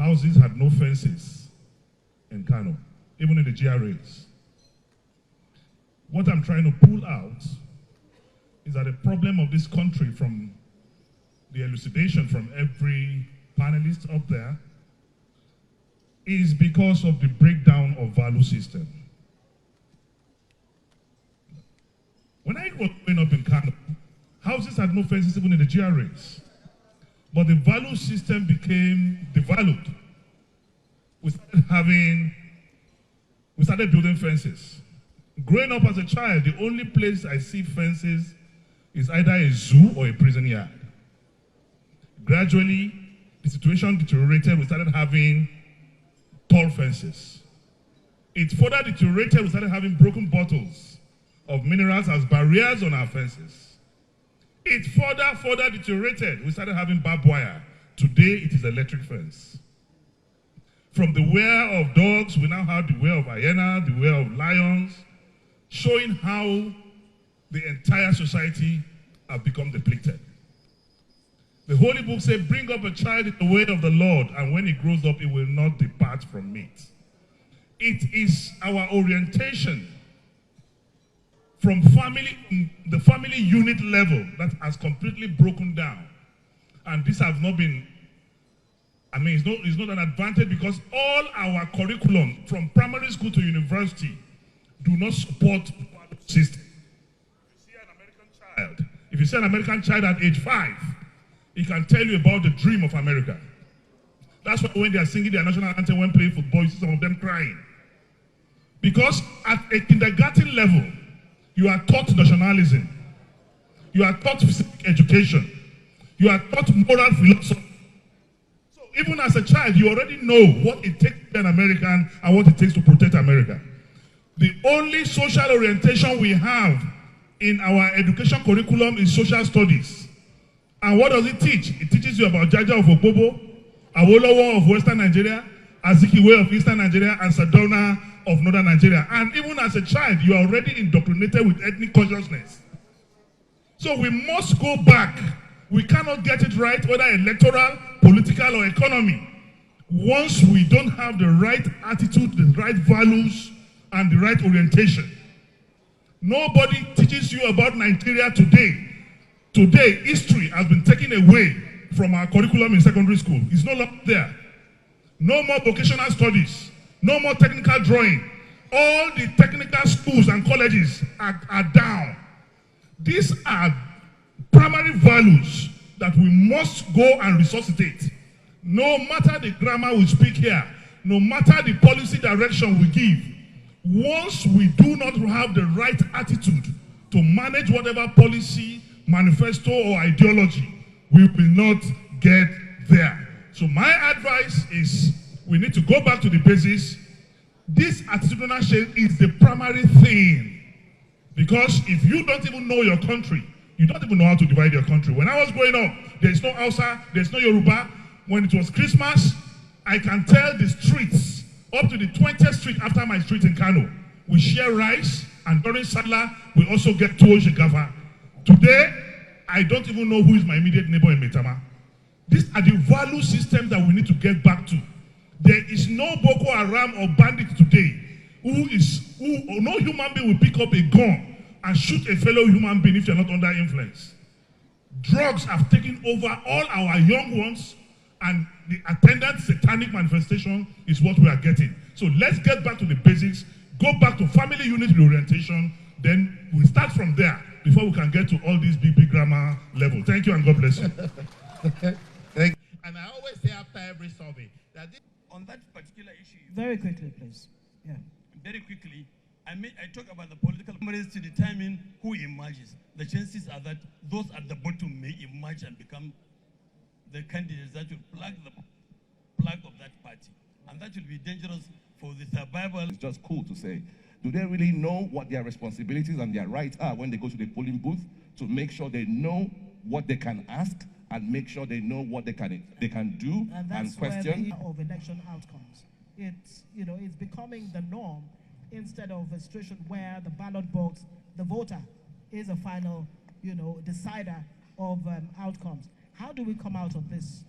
houses had no fences in Kano, even in the GRAs. What I'm trying to pull out is that the problem of this country, from the elucidation from every panelist up there, is because of the breakdown of value system. When I was growing up in Kano, houses had no fences even in the GRAs. But the value system became devalued. We started building fences. Growing up as a child, the only place I see fences is either a zoo or a prison yard. Gradually, the situation deteriorated. We started having tall fences. It further deteriorated. We started having broken bottles of minerals as barriers on our fences. It further deteriorated. We started having barbed wire. Today, it is electric fence. From the wear of dogs, we now have the wear of hyena, the wear of lions, showing how the entire society have become depleted. The Holy Book says, bring up a child in the way of the Lord, and when he grows up, he will not depart from it. It is our orientation from the family unit level that has completely broken down. And this has not been, it's not an advantage, because all our curriculum from primary school to university do not support the system. If you see an American child at age 5, he can tell you about the dream of America. That's why when they are singing their national anthem when playing football, you see some of them crying. Because at a kindergarten level, you are taught nationalism. You are taught civic education. You are taught moral philosophy. So even as a child, you already know what it takes to be an American and what it takes to protect America. The only social orientation we have in our education curriculum is social studies. And what does it teach? It teaches you about Jaja of Ogbobo, Awolowo of Western Nigeria, Azikiwe of Eastern Nigeria, and Sadona of Northern Nigeria. And even as a child, you are already indoctrinated with ethnic consciousness. So we must go back. We cannot get it right, whether electoral, political, or economy, once we don't have the right attitude, the right values, and the right orientation. Nobody teaches you about Nigeria today. Today, history has been taken away from our curriculum in secondary school. It's no longer there. No more vocational studies. No more technical drawing. All the technical schools and colleges are down. These are primary values that we must go and resuscitate. No matter the grammar we speak here, no matter the policy direction we give, once we do not have the right attitude to manage whatever policy, manifesto, or ideology, we will not get there. So my advice is we need to go back to the basics. This attitudinal change is the primary thing. Because if you don't even know your country, you don't even know how to divide your country. When I was growing up, there's no Hausa, there's no Yoruba. When it was Christmas, I can tell the streets up to the 20th street after my street in Kano. We share rice, and during Salah, we also get tuwo shinkafa. Today, I don't even know who is my immediate neighbor in Metama. These are the value systems that we need to get back to. There is no Boko Haram or bandit today who no human being will pick up a gun and shoot a fellow human being if you're not under influence. Drugs have taken over all our young ones, and the attendant satanic manifestation is what we are getting. So let's get back to the basics, go back to family unit reorientation, then we'll start from there before we can get to all these big grammar level. Thank you and God bless you. Thank you. And I always say after every survey that on that particular issue. Very quickly, please. Yeah. Very quickly, I talk about the political primaries to determine who emerges. The chances are that those at the bottom may emerge and become the candidates that will plug the plug of that party. And that will be dangerous for the survival. It's just cool to say, do they really know what their responsibilities and their rights are when they go to the polling booth, to make sure they know what they can ask and make sure they know what they can do and question? Of election outcomes. It's becoming the norm instead of a situation where the ballot box, the voter, is a final, decider of outcomes. How do we come out of this?